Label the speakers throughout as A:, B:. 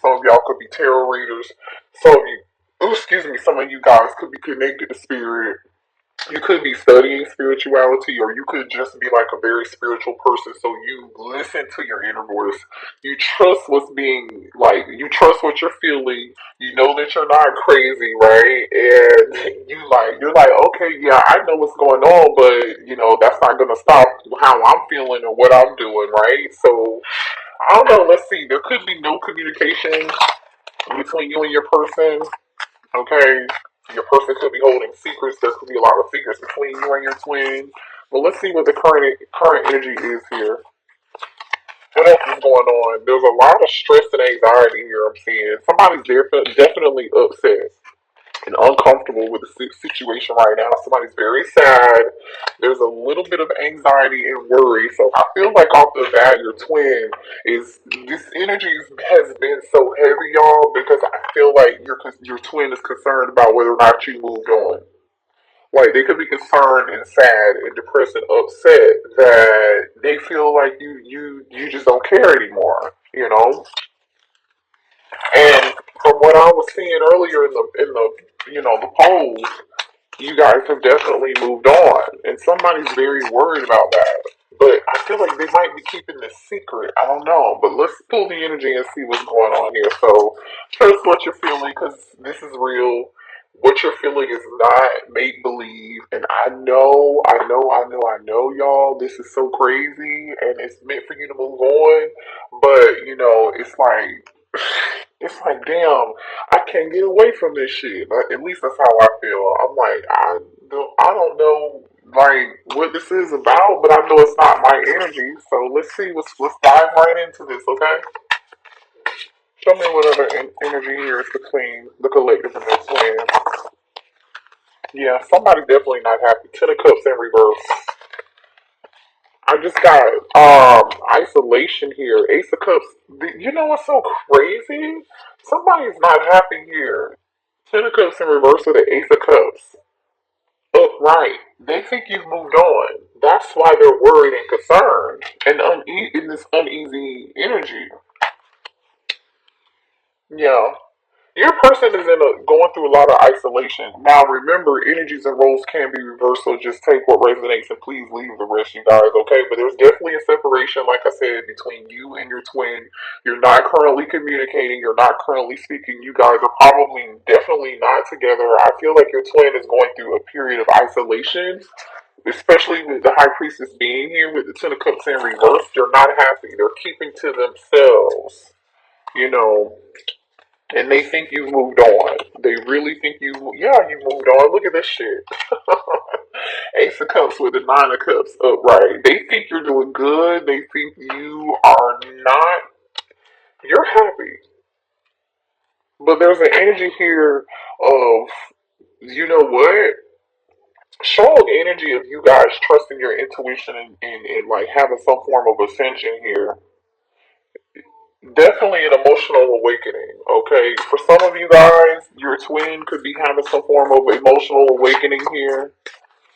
A: Some of y'all could be tarot readers. Some of you, ooh, excuse me, some of you guys could be connected to spirit. You could be studying spirituality, or you could just be like a very spiritual person. So you listen to your inner voice. You trust what's being like. You trust what you're feeling. You know that you're not crazy, right? And you're like, okay, yeah, I know what's going on, but that's not gonna stop how I'm feeling or what I'm doing, right? So I don't know. Let's see. There could be no communication between you and your person. Okay, your person could be holding secrets. There could be a lot of secrets between you and your twin. But let's see what the current energy is here. What else is going on? There's a lot of stress and anxiety here. I'm seeing somebody's definitely upset and uncomfortable with the situation right now. Somebody's very sad. There's a little bit of anxiety and worry. So I feel like off the bat, your twin is this energy has been so heavy, y'all, because I feel like your twin is concerned about whether or not you moved on. Like they could be concerned and sad and depressed and upset that they feel like you just don't care anymore. And from what I was seeing earlier in the polls, you guys have definitely moved on, and somebody's very worried about that. But I feel like they might be keeping this secret. I don't know, but let's pull the energy and see what's going on here. So, trust what you're feeling because this is real. What you're feeling is not make believe, and I know, y'all. This is so crazy, and it's meant for you to move on. But it's like, damn, I can't get away from this shit. At least that's how I feel. I'm like, I don't know, like what this is about, but I know it's not my energy. So let's see. Let's dive right into this, okay? Show me what other energy here is between the collective and the twin. Yeah, somebody's definitely not happy. Ten of Cups in reverse. I just got isolation here. Ace of Cups. You know what's so crazy? Somebody's not happy here. Ten of Cups in reverse with the Ace of Cups. Upright. They think you've moved on. That's why they're worried and concerned and in this uneasy energy. Yeah. Your person is going through a lot of isolation. Now, remember, energies and roles can be reversed, so just take what resonates and please leave the rest, you guys, okay? But there's definitely a separation, like I said, between you and your twin. You're not currently communicating. You're not currently speaking. You guys are probably definitely not together. I feel like your twin is going through a period of isolation, especially with the High Priestess being here with the Ten of Cups in reverse. They're not happy. They're keeping to themselves, you know. And they think you moved on. They really think you moved on. Look at this shit. Ace of Cups with the Nine of Cups upright. They think you're doing good. They think you are not. You're happy. But there's an energy here of, you know what? Strong energy of you guys trusting your intuition and like having some form of ascension here. Definitely an emotional awakening, okay? For some of you guys, your twin could be having some form of emotional awakening here.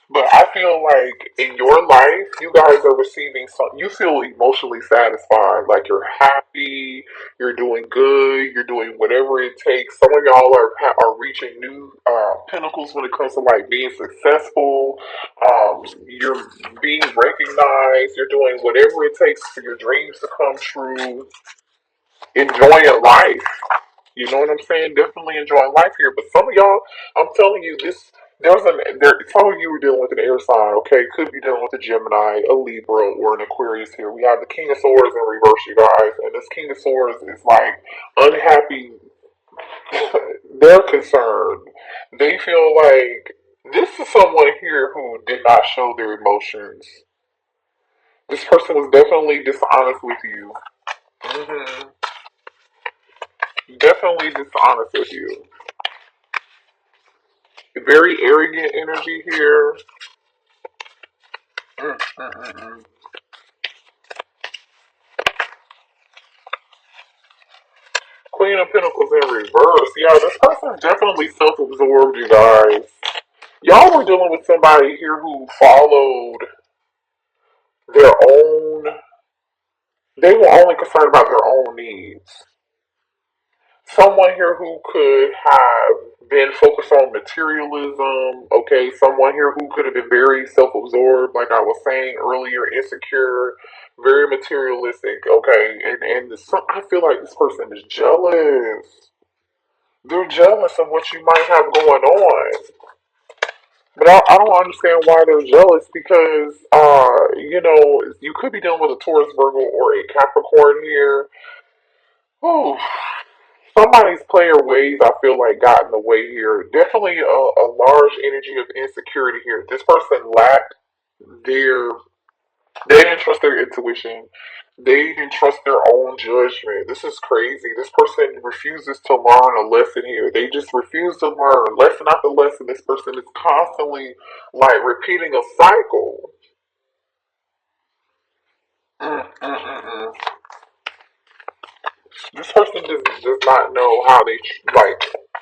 A: But I feel like in your life, you guys are receiving you feel emotionally satisfied. Like you're happy, you're doing good, you're doing whatever it takes. Some of y'all are reaching new pinnacles when it comes to like being successful. You're being recognized, you're doing whatever it takes for your dreams to come true, enjoying life. You know what I'm saying? Definitely enjoying life here. But some of y'all, I'm telling you, some of you are dealing with an air sign, okay? Could be dealing with a Gemini, a Libra, or an Aquarius here. We have the King of Swords in reverse, you guys. And this King of Swords is like unhappy. They're concerned. They feel like this is someone here who did not show their emotions. This person was definitely dishonest with you. hmm Definitely dishonest with you. Very arrogant energy here. Mm, mm, mm, mm. Queen of Pentacles in reverse. Yeah, this person definitely self-absorbed, you guys. Y'all were dealing with somebody here who followed their own. They were only concerned about their own needs. someone here who could have been focused on materialism, okay, someone here who could have been very self-absorbed, like I was saying earlier, insecure, very materialistic, okay, I feel like this person is jealous. They're jealous of what you might have going on. But I don't understand why they're jealous because, you could be dealing with a Taurus, Virgo, or a Capricorn here. Ooh, somebody's player ways, I feel like, got in the way here. Definitely a large energy of insecurity here. This person lacked their, they didn't trust their intuition. They didn't trust their own judgment. This is crazy. This person refuses to learn a lesson here. They just refuse to learn. Lesson after lesson, this person is constantly like repeating a cycle. Mm, mm, mm, mm. This person does not know how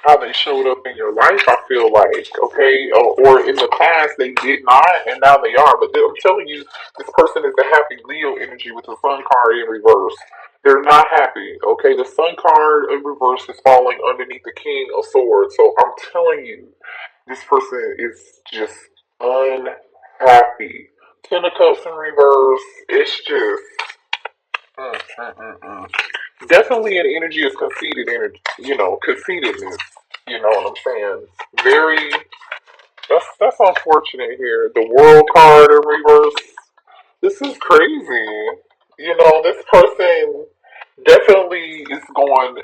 A: how they showed up in your life. I feel like, okay, or in the past they did not, and now they are. But I'm telling you, this person is a happy Leo energy with the Sun card in reverse. They're not happy. Okay, the Sun card in reverse is falling underneath the King of Swords. So I'm telling you, this person is just unhappy. Ten of Cups in reverse. It's just. Mm, mm, mm, mm. Definitely an energy of conceited energy, conceitedness. You know what I'm saying? Very. That's unfortunate here. The World card in reverse. This is crazy. This person definitely is going.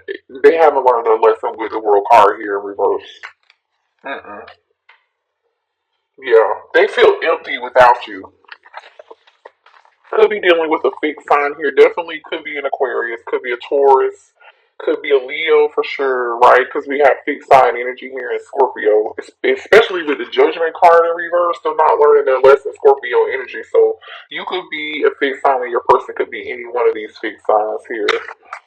A: They haven't learned their lesson with the World card here in reverse. Mm-mm. Yeah, they feel empty without you. Could be dealing with a fixed sign here. Definitely could be an Aquarius, could be a Taurus, could be a Leo for sure, right? Because we have fixed sign energy here in Scorpio, especially with the Judgment card in reverse. They're not learning their lesson, Scorpio energy. So you could be a fixed sign, and your person could be any one of these fixed signs here.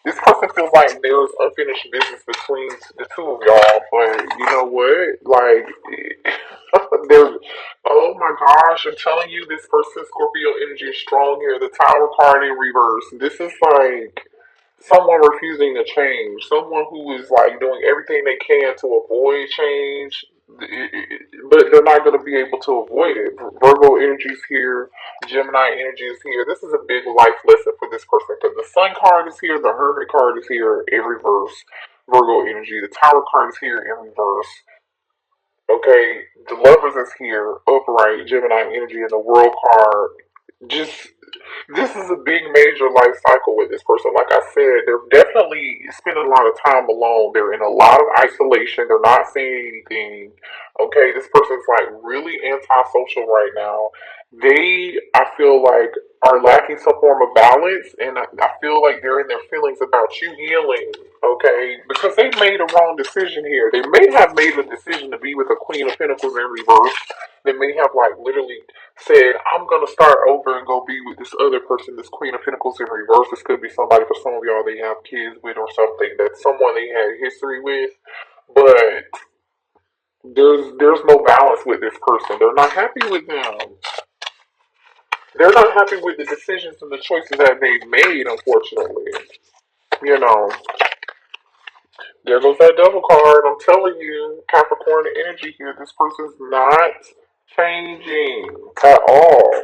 A: This person feels like there's unfinished business between the two of y'all, but you know what? Like, there's oh my gosh, I'm telling you, this person's Scorpio energy is strong here. The Tower card in reverse. This is like someone refusing to change. Someone who is like doing everything they can to avoid change, but they're not going to be able to avoid it. Virgo energy is here. Gemini energy is here. This is a big life lesson for this person because the Sun card is here. The Hermit card is here in reverse. Virgo energy. The Tower card is here in reverse. Okay, the Lovers is here, upright, Gemini energy, and the World card. Just this is a big major life cycle with this person. Like I said, they're definitely spending a lot of time alone. They're in a lot of isolation. They're not seeing anything. Okay, this person's like really antisocial right now. I feel like, are lacking some form of balance, and I feel like they're in their feelings about you healing. Okay, because they made a wrong decision here. They may have made a decision to be with a Queen of Pentacles in reverse. They may have like literally said, I'm gonna start over and go be with this other person, this Queen of Pentacles in reverse. This could be somebody, for some of y'all they have kids with or something, that's someone they had history with. But there's no balance with this person. They're not happy with them. They're not happy with the decisions and the choices that they've made, unfortunately. You know, there goes that double card. I'm telling you, Capricorn energy here. This person's not changing at all.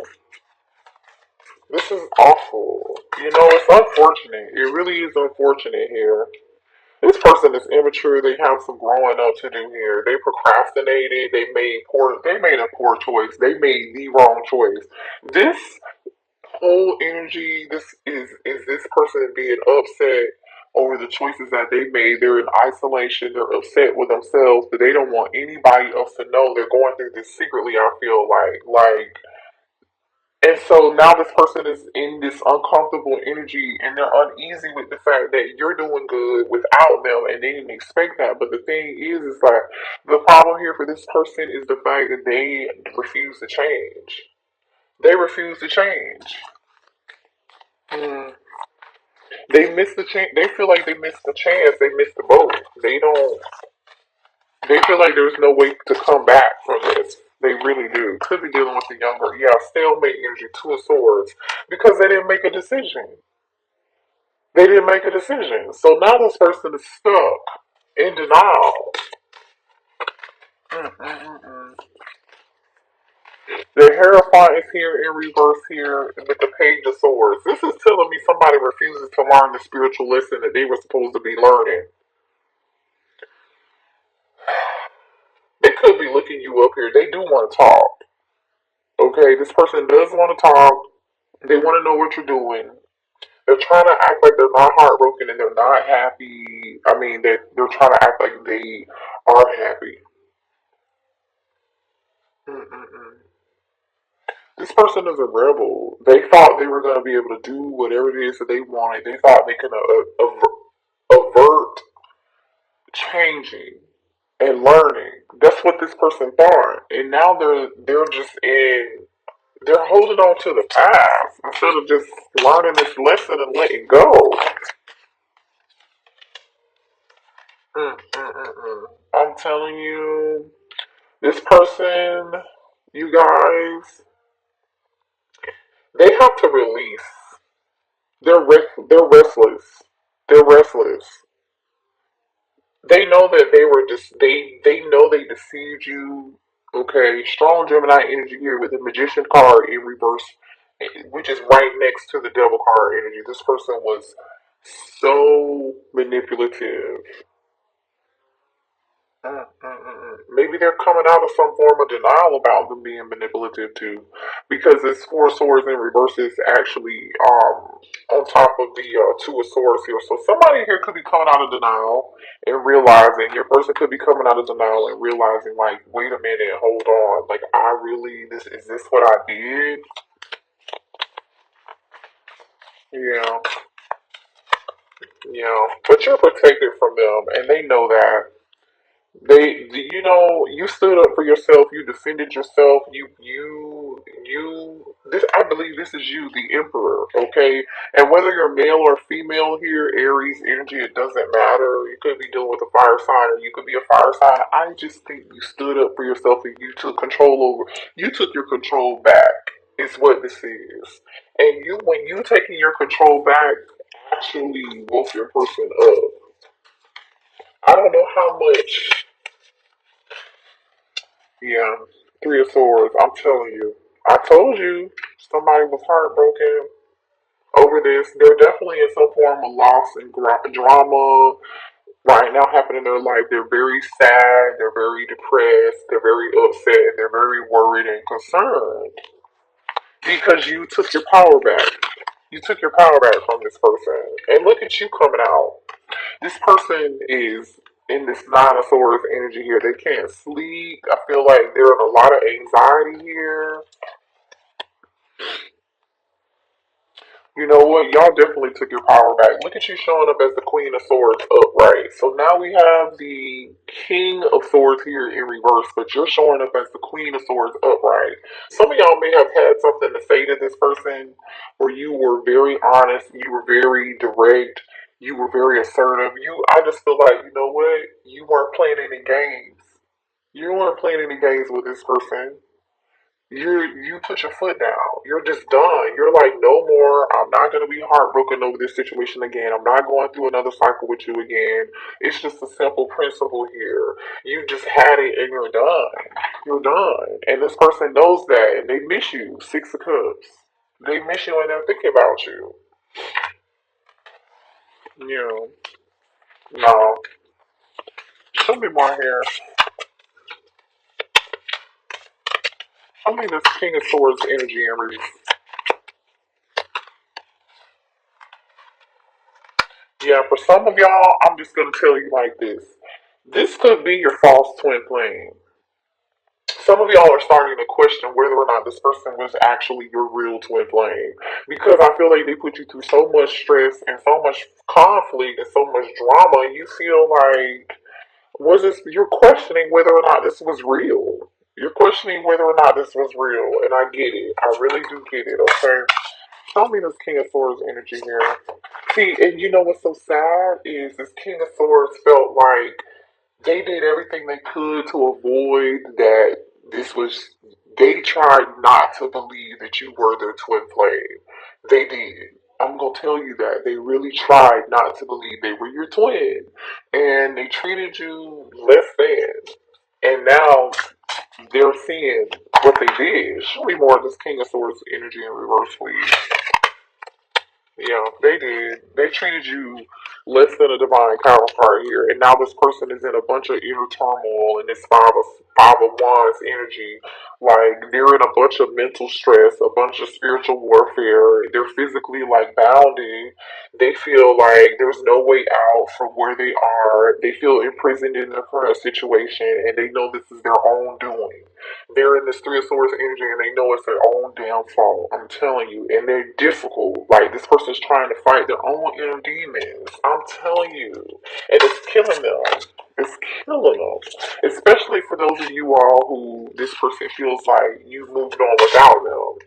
A: This is awful. It's unfortunate. It really is unfortunate here. This person is immature. They have some growing up to do here. They procrastinated. They made a poor choice. They made the wrong choice. This whole energy, this is this person being upset over the choices that they made. They're in isolation. They're upset with themselves, but they don't want anybody else to know. They're going through this secretly. I feel like. And so now this person is in this uncomfortable energy and they're uneasy with the fact that you're doing good without them and they didn't expect that. But the thing is like the problem here for this person is the fact that they refuse to change. They refuse to change. Mm. They miss the chance. They feel like they missed the chance. They missed the boat. They don't. They feel like there's no way to come back from this. They really do. Could be dealing with the stalemate energy, Two of Swords, because they didn't make a decision. They didn't make a decision. So now this person is stuck in denial. Mm-mm-mm-mm. The Hierophant is here in reverse here with the Page of Swords. This is telling me somebody refuses to learn the spiritual lesson that they were supposed to be learning. They could be looking you up here. They do want to talk. Okay, this person does want to talk. They want to know what you're doing. They're trying to act like they're not heartbroken and they're not happy. I mean, they're trying to act like they are happy. Mm-mm-mm. This person is a rebel. They thought they were going to be able to do whatever it is that they wanted. They thought they could avert changing and learning. That's what this person thought, and now they're just in. They're holding on to the past instead of just learning this lesson and letting go. Mm-mm-mm-mm. I'm telling you, this person, you guys, they have to release. They're restless. They're restless. They know that they were just they know they deceived you. Okay, strong Gemini energy here with the Magician card in reverse, which is right next to the Devil card energy. This person was so manipulative. Maybe they're coming out of some form of denial about them being manipulative too, because this Four of Swords in reverse is actually on top of the Two of Swords here. So somebody here could be coming out of denial and realizing your person could be coming out of denial and realizing like, wait a minute, hold on, like I really this what I did? Yeah, yeah. But you're protected from them, and they know that. You stood up for yourself. You defended yourself. This, I believe this is you, the emperor, okay? And whether you're male or female here, Aries energy, it doesn't matter. You could be dealing with a fire sign or you could be a fire sign. I just think you stood up for yourself and you took your control back, is what this is. And when you taking your control back, actually woke your person up. I don't know how much. Yeah, Three of Swords. I'm telling you. I told you somebody was heartbroken over this. They're definitely in some form of loss and drama right now happening in their life. They're very sad. They're very depressed. They're very upset. They're very worried and concerned because you took your power back. You took your power back from this person. And look at you coming out. This person is in this Nine of Swords energy here. They can't sleep. I feel like they're in a lot of anxiety here. You know what? Y'all definitely took your power back. Look at you showing up as the Queen of Swords upright. So now we have the King of Swords here in reverse, but you're showing up as the Queen of Swords upright. Some of y'all may have had something to say to this person where you were very honest, you were very direct, you were very assertive. I just feel like, you know what? You weren't playing any games. You weren't playing any games with this person. You put your foot down. You're just done. You're like, no more. I'm not gonna be heartbroken over this situation again. I'm not going through another cycle with you again. It's just a simple principle here. You just had it and you're done. You're done. And this person knows that and they miss you. Six of Cups. They miss you and they're thinking about you. You know. No. Show me more here. Show me this King of Swords energy and release. Yeah, for some of y'all, I'm just gonna tell you like this. This could be your false twin flame. Some of y'all are starting to question whether or not this person was actually your real twin flame. Because I feel like they put you through so much stress and so much conflict and so much drama, and you feel like you're questioning whether or not this was real. You're questioning whether or not this was real, and I get it. I really do get it, okay? Show me this King of Swords energy here. See, and you know what's so sad is this King of Swords felt like they did everything they could to avoid that this was. They tried not to believe that you were their twin flame. They did. I'm gonna tell you that. They really tried not to believe they were your twin. And they treated you less than. And now they're seeing what they did. Show me more of this King of Swords energy in reverse, please. Yeah, they did. They treated you less than a divine counterpart here, and now this person is in a bunch of inner turmoil in this five of wands energy. Like they're in a bunch of mental stress, a bunch of spiritual warfare. They're physically like bounding. They feel like there's no way out from where they are. They feel imprisoned in their current situation, and they know this is their own doing. They're in this Three of Swords energy and they know it's their own downfall. I'm telling you. And they're difficult. Like this person's trying to fight their own inner demons. I'm telling you. And it's killing them. It's killing them. Especially for those of you all who this person feels like you've moved on without them.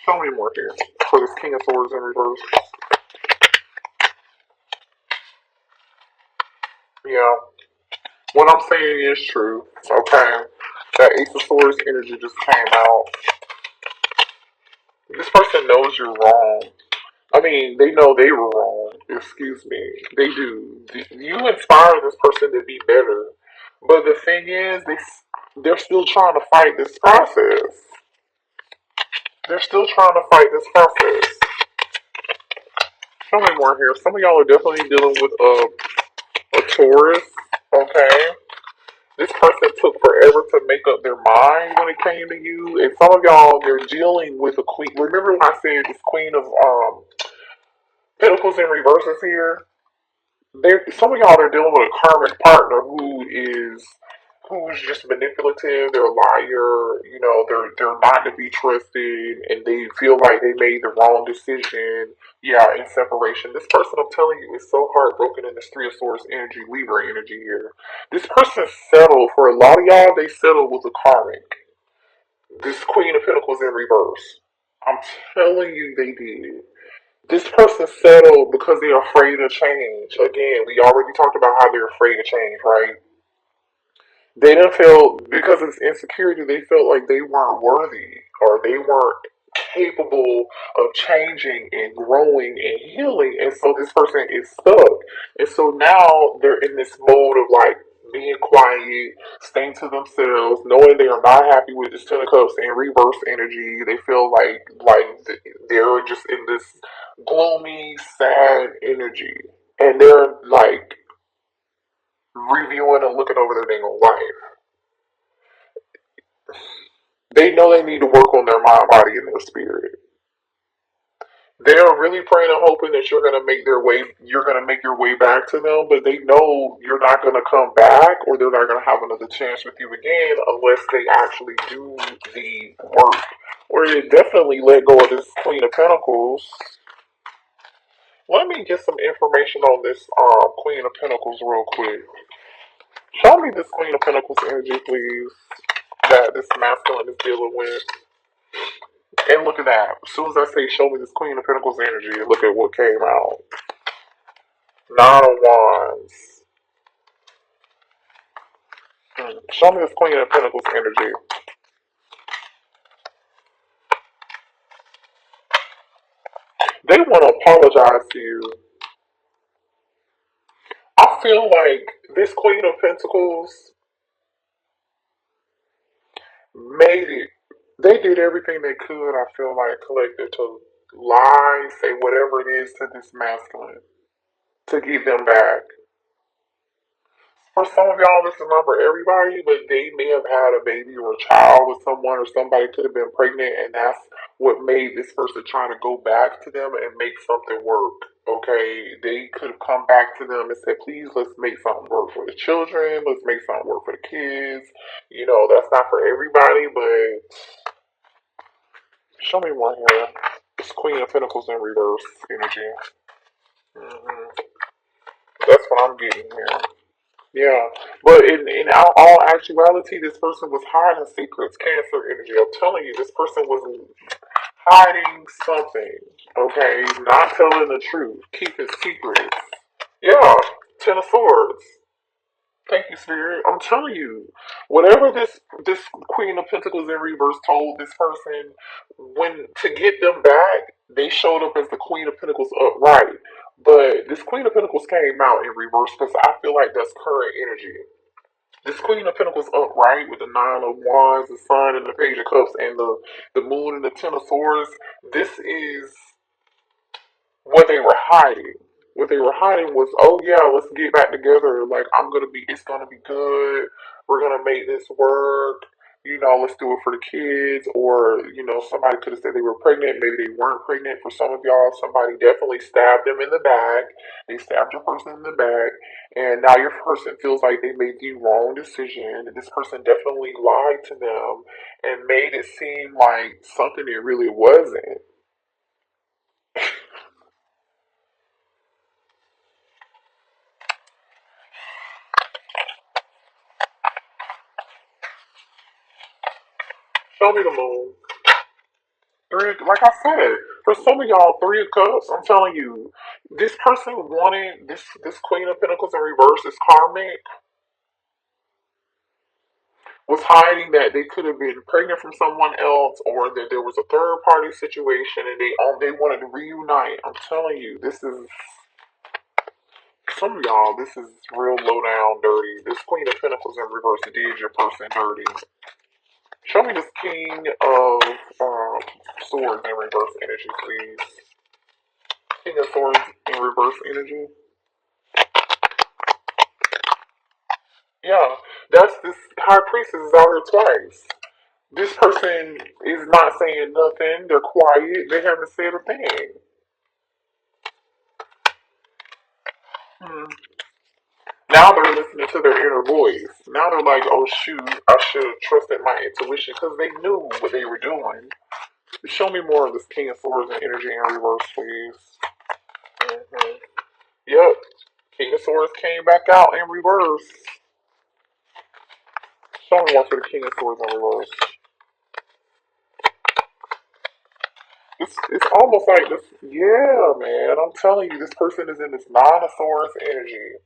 A: Show me more here. For this King of Swords in reverse. Yeah. What I'm saying is true. Okay. That Ace of Swords energy just came out. This person knows you're wrong. I mean, they know they were wrong. Excuse me. They do. You inspire this person to be better. But the thing is, they're still trying to fight this process. They're still trying to fight this process. Show me more here. Some of y'all are definitely dealing with a Taurus. Okay. This person took forever to make up their mind when it came to you. And some of y'all, they're dealing with a queen. Remember when I said this queen of Pentacles in reverses here? Some of y'all are dealing with a karmic partner who's just manipulative. They're a liar. You know, they're not to be trusted, and they feel like they made the wrong decision. Yeah, in separation. This person, I'm telling you, is so heartbroken in this Three of Swords energy, Libra energy here. This person settled for a lot of y'all. They settled with a karmic. This Queen of Pentacles in reverse. I'm telling you, they did. This person settled because they're afraid of change. Again, we already talked about how they're afraid of change, right? They didn't feel, because of insecurity, they felt like they weren't worthy or they weren't capable of changing and growing and healing. And so this person is stuck. And so now they're in this mode of like being quiet, staying to themselves, knowing they are not happy with this Ten of Cups and reverse energy. They feel like they're just in this gloomy, sad energy. And they're like reviewing and looking over their dang life. They know they need to work on their mind, body, and their spirit. They are really praying and hoping that you're gonna make your way back to them, but they know you're not gonna come back or they're not gonna have another chance with you again unless they actually do the work. Or they definitely let go of this Queen of Pentacles. Let me get some information on this Queen of Pentacles real quick. Show me this Queen of Pentacles energy, please, that this masculine is dealing with. And look at that. As soon as I say show me this Queen of Pentacles energy, look at what came out. Nine of Wands. Show me this Queen of Pentacles energy. They want to apologize to you. I feel like this Queen of Pentacles made it. They did everything they could, I feel like, collective to lie, say whatever it is to this masculine to get them back. For some of y'all, this is not for everybody, but they may have had a baby or a child with someone, or somebody could have been pregnant, and that's what made this person trying to go back to them and make something work. Okay, they could have come back to them and said, please, let's make something work for the children, let's make something work for the kids. You know, that's not for everybody, but show me one here. This Queen of Pentacles in reverse energy. That's what I'm getting here. Yeah, but in all actuality, this person was hiding secrets, Cancer energy. I'm telling you, this person was hiding something, okay? Not telling the truth, keeping secrets. Yeah, Ten of Swords. Thank you, Spirit. I'm telling you, whatever this Queen of Pentacles in reverse told this person, when to get them back, They showed up as the Queen of Pentacles upright. But this Queen of Pentacles came out in reverse because I feel like that's current energy. This Queen of Pentacles upright with the Nine of Wands, the Sun, and the Page of Cups, and the Moon and the Ten of Swords. This is what they were hiding. What they were hiding was, oh yeah, let's get back together. Like it's gonna be good. We're gonna make this work. Let's do it for the kids. Or somebody could have said they were pregnant. Maybe they weren't pregnant. For some of y'all, somebody definitely stabbed them in the back. They stabbed your person in the back, and now your person feels like they made the wrong decision. And this person definitely lied to them and made it seem like something it really wasn't. Show me the moon. Three, like I said, for some of y'all, Three of Cups. I'm telling you, this person wanted this Queen of Pentacles in reverse. This karmic was hiding that they could have been pregnant from someone else, or that there was a third party situation, and they wanted to reunite. I'm telling you, this is some of y'all. This is real low down dirty. This Queen of Pentacles in reverse did your person dirty. Show me this King of Swords in reverse energy, please. King of Swords in reverse energy. Yeah, that's this High Priestess is out here twice. This person is not saying nothing. They're quiet. They haven't said a thing. Hmm. Now they're listening to their inner voice. Now they're like, oh shoot, I should have trusted my intuition because they knew what they were doing. Show me more of this King of Swords and energy in reverse, please. Hmm. Yep, King of Swords came back out in reverse. Show me more for the King of Swords in reverse. It's almost like this. Yeah, man. I'm telling you, this person is in this Nine of Swords energy.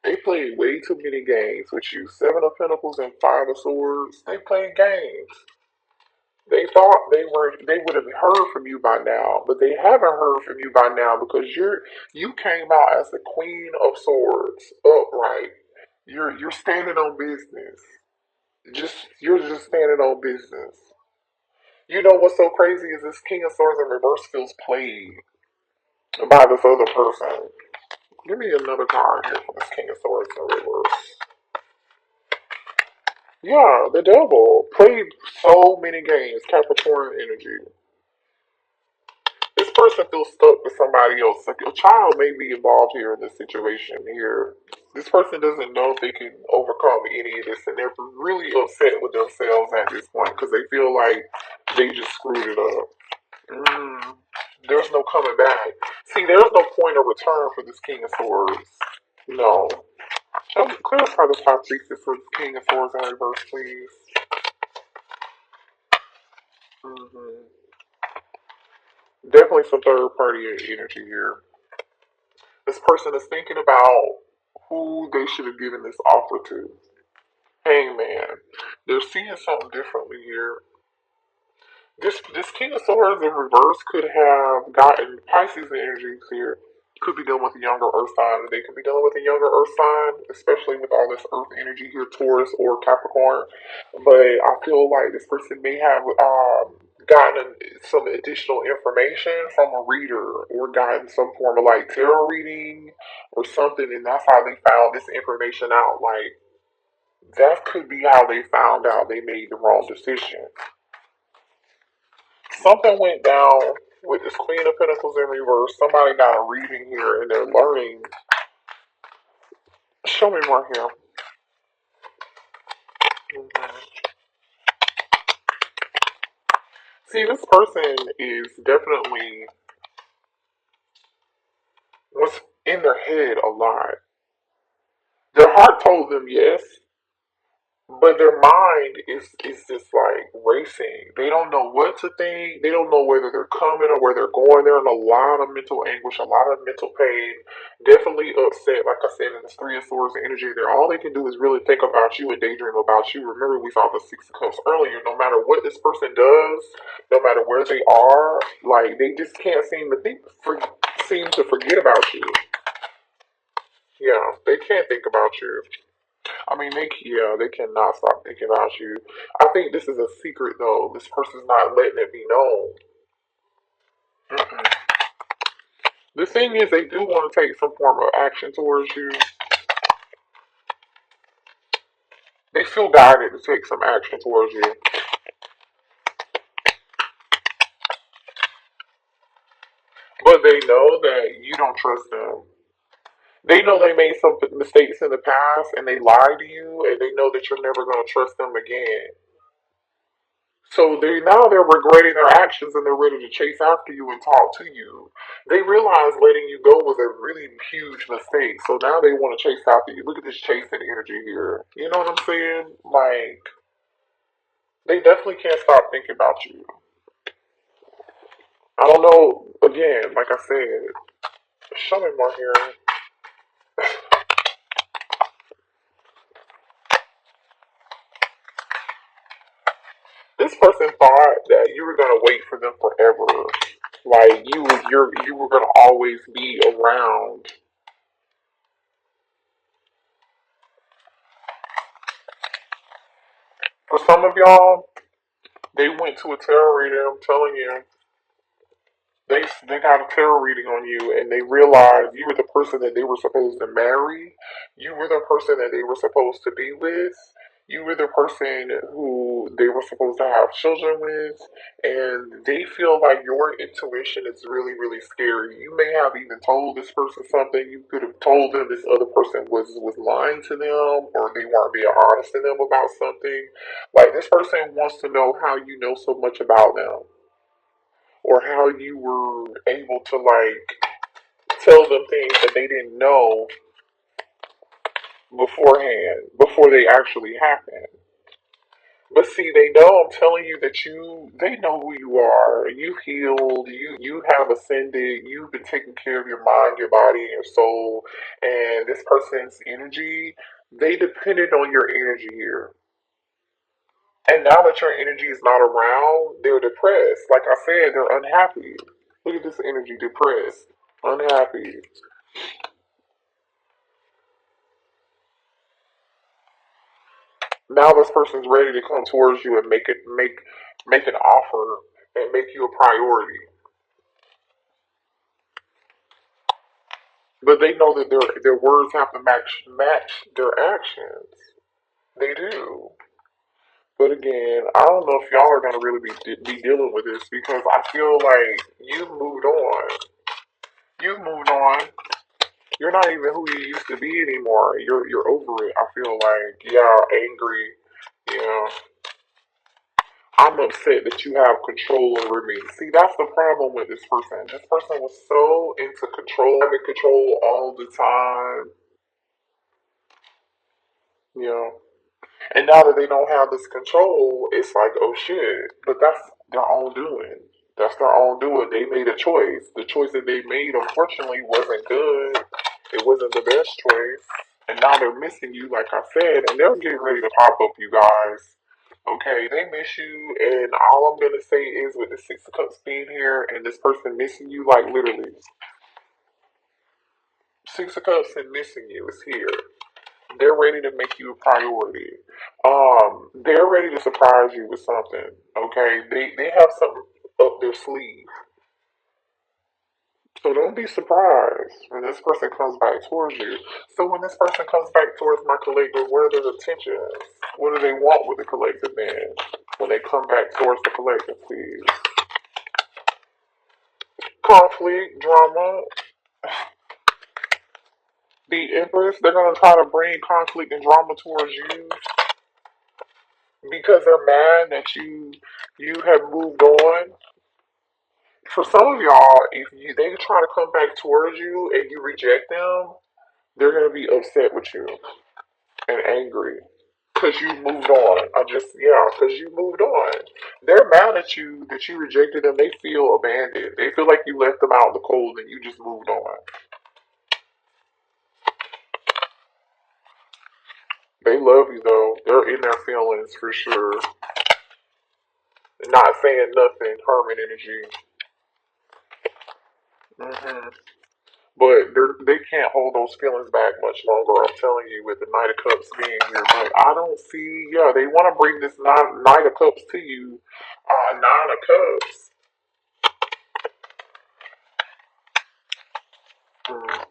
A: They played way too many games with you. Seven of Pentacles and Five of Swords. They played games. They thought they would have heard from you by now, but they haven't heard from you by now because you came out as the Queen of Swords, upright. You're standing on business. You're just standing on business. You know what's so crazy is this King of Swords in reverse feels played by this other person. Give me another card here for this King of Swords in reverse. Yeah, the devil played so many games. Capricorn energy. This person feels stuck with somebody else. Like a child may be involved here in this situation here. This person doesn't know if they can overcome any of this, and they're really upset with themselves at this point because they feel like they just screwed it up. Mm, there's no coming back. See, there's no point of return for this King of Swords. No. Clarify this High Priestess for this King of Swords in reverse, please. Hmm. Definitely some third party energy here. This person is thinking about who they should have given this offer to. Hangman. They're seeing something differently here. This King of Swords in reverse could have gotten Pisces energies here. Could be dealing with a younger Earth sign. They could be dealing with a younger Earth sign, especially with all this Earth energy here, Taurus or Capricorn. But I feel like this person may have gotten some additional information from a reader or gotten some form of like tarot reading or something, and that's how they found this information out. Like that could be how they found out they made the wrong decision. Something went down with this Queen of Pentacles in reverse. Somebody got a reading here and they're learning. Show me more here. Mhm. See, this person is definitely was in their head a lot. Their heart told them yes, But their mind is just like racing. They don't know what to think. They don't know whether they're coming or where they're going. They're in a lot of mental anguish, a lot of mental pain, definitely upset. Like I said, in this Three of Swords energy, there all they can do is really think about you and daydream about you. Remember, we saw the Six of Cups earlier. No matter what this person does, no matter where they are, like they just can't seem to forget about you. Yeah, they can't think about you. I mean, they cannot stop thinking about you. I think this is a secret, though. This person's not letting it be known. Mm-mm. The thing is, they do want to take some form of action towards you. They feel guided to take some action towards you, but they know that you don't trust them. They know they made some mistakes in the past, and they lied to you, and they know that you're never going to trust them again. So they're regretting their actions and they're ready to chase after you and talk to you. They realize letting you go was a really huge mistake. So now they want to chase after you. Look at this chasing energy here. You know what I'm saying? Like they definitely can't stop thinking about you. I don't know. Again, like I said, show me more here. This person thought that you were gonna wait for them forever. Like you were gonna always be around. For some of y'all, they went to a tarot reader, I'm telling you. They got a tarot reading on you and they realized you were the person that they were supposed to marry. You were the person that they were supposed to be with. You were the person who they were supposed to have children with. And they feel like your intuition is really, really scary. You may have even told this person something. You could have told them this other person was lying to them or they weren't being honest to them about something. Like this person wants to know how you know so much about them or how you were able to like tell them things that they didn't know beforehand, before they actually happened. But see, they know, I'm telling you that they know who you are. You healed, you have ascended, you've been taking care of your mind, your body, and your soul. And this person's energy, they depended on your energy here. And now that your energy is not around, they're depressed. Like I said, they're unhappy. Look at this energy, depressed, unhappy. Now this person's ready to come towards you and make an offer and make you a priority. But they know that their words have to match their actions. They do. But again, I don't know if y'all are gonna really be dealing with this because I feel like you've moved on. You've moved on. You're not even who you used to be anymore. You're over it. I feel like y'all angry. You know, I'm upset that you have control over me. See, that's the problem with this person. This person was so into control, having control all the time. You know, and now that they don't have this control, it's like, oh shit. But that's their own doing. That's their own doing. They made a choice. The choice that they made, unfortunately, wasn't good. It wasn't the best choice. And now they're missing you, like I said, and they're getting ready to pop up, you guys. Okay, they miss you, and all I'm gonna say is with the Six of Cups being here and this person missing you, like literally, Six of Cups and missing you is here. They're ready to make you a priority. They're ready to surprise you with something. Okay, they have something up their sleeve. So don't be surprised when this person comes back towards you. So when this person comes back towards my collective, what are their intentions? What do they want with the collective then? When they come back towards the collective, please. Conflict, drama. The Empress, they're going to try to bring conflict and drama towards you because they're mad that you have moved on. For some of y'all, if they try to come back towards you and you reject them, they're going to be upset with you and angry. Because you moved on. Because you moved on. They're mad at you that you rejected them. They feel abandoned. They feel like you left them out in the cold and you just moved on. They love you though. They're in their feelings for sure. They're not saying nothing. Hermit energy. hmm But they can't hold those feelings back much longer. I'm telling you, with the Knight of Cups being here. But I don't see. Yeah, they want to bring this Knight of Cups to you. Nine of Cups. Hmm.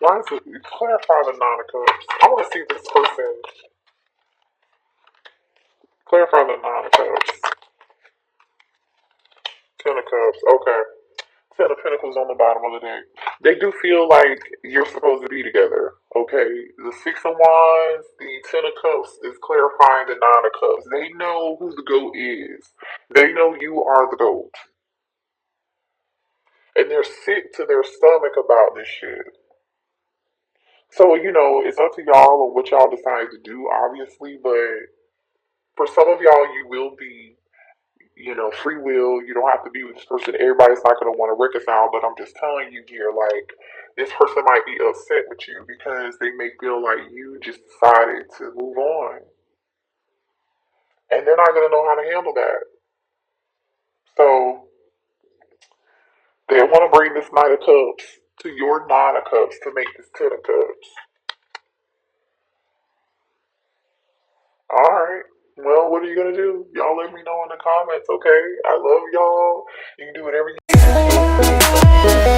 A: Why is it? Clarify the Nine of Cups. I want to see this person. Clarify the Nine of Cups. Ten of Cups. Okay. Ten of Pentacles on the bottom of the deck. They do feel like you're supposed to be together. Okay. The Six of Wands, the Ten of Cups is clarifying the Nine of Cups. They know who the GOAT is. They know you are the GOAT. And they're sick to their stomach about this shit. So, it's up to y'all on what y'all decide to do, obviously, but for some of y'all, you will be, free will. You don't have to be with this person. Everybody's not going to want to reconcile, but I'm just telling you here, like, this person might be upset with you because they may feel like you just decided to move on. And they're not going to know how to handle that. So, they want to bring this Knight of Cups to your Nine of Cups to make this Ten of Cups. Alright. Well, what are you going to do? Y'all let me know in the comments, okay? I love y'all. You can do whatever you